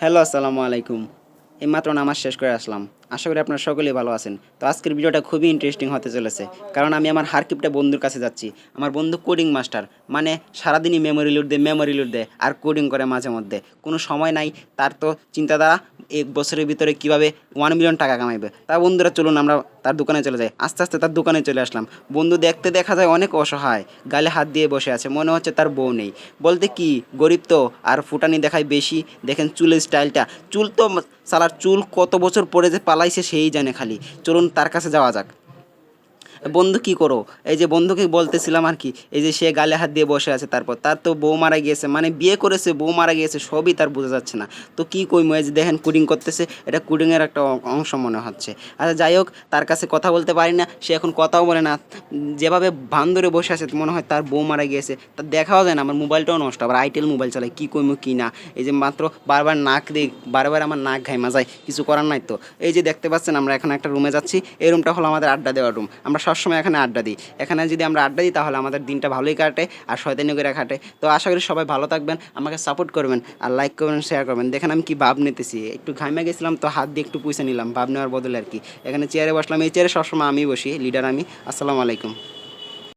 Hello, আসসালামু আলাইকুম। এইমাত্র নামাজ শেষ করে আসলাম। আশা করি আপনারা সকলেই ভালো আছেন। তো আজকের ভিডিওটা খুবই ইন্টারেস্টিং হতে চলেছে। কারণ আমি আমার হারকিপটা বন্ধুর কাছে যাচ্ছি। আমার বন্ধু কোডিং মাস্টার। মানে সারাদিনই মেমোরি লোড দেয় আর কোডিং করে মাঝে মধ্যে। কোনো সময় নাই। তার তো চিন্তাধারা ১ বছরের ভিতরে কিভাবে 1 মিলিয়ন টাকা কামাইবে। তা বন্ধুরা চলুন আমরা তার দোকানে চলে যাই। আস্তে, আস্তে তার দোকানে চলে আসলাম। বন্ধু দেখতে দেখা যায় অনেক অসহায়। গালে হাত দিয়ে বসে আছে। মনে হচ্ছে তার বউ নেই। বলতে কি গরিব তো আর ফুটানি দেখায় বেশি। দেখেন চুলের স্টাইলটা। চুল তো শালার চুল কত বছর পরে যে পালাইছে সেই জানে খালি। চলুন তার কাছে যাওয়া যাক। বন্ধু কি করো? এই যে বন্ধুকে বলতেছিলাম আর কি, এই যে সে গালে হাত দিয়ে বসে আছে, তারপর তার তো বউ মারা গিয়েছে, মানে বিয়ে করেছে বউ মারা গিয়েছে, সবই তার বোঝা যাচ্ছে না। তো কি কইমু, এই যে দেখেন কোডিং করতেছে, এটা কোডিংয়ের একটা অংশ মনে হচ্ছে। আচ্ছা যাই হোক, তার কাছে কথা বলতে পারি না, সে এখন কথাও বলে না। যেভাবে ভান ধরে বসে আছে মনে হয় তার বউ মারা গিয়েছে, তার দেখাও যায় না। আমার মোবাইলটাও নষ্ট, আবার আইটেল মোবাইল চালাই, কি কইমু কি না। এই যে মাত্র বারবার নাক দিই, বারবার আমার নাক ঘাইমা যায়, কিছু করার নাই তো। এই যে দেখতে পাচ্ছেন আমরা এখন একটা রুমে যাচ্ছি। এই রুমটা হলো আমাদের আড্ডা দেওয়ার রুম। আমরা সবসময় এখানে আড্ডা দিই। এখানে যদি আমরা আড্ডা দিই তাহলে আমাদের দিনটা ভালোই কাটে আর শয়তানি করে কাটে। তো আশা করি সবাই ভালো থাকবেন, আমাকে সাপোর্ট করবেন আর লাইক করবেন, শেয়ার করবেন। দেখেন আমি কি ভাব নিতেছি, একটু ঘামে গেছিলাম তো হাত দিয়ে একটু পুষে নিলাম ভাব নেওয়ার বদলে আর কি। এখানে চেয়ারে বসলাম, এই চেয়ারে সবসময় আমি বসি, লিডার আমি। আসসালামু আলাইকুম।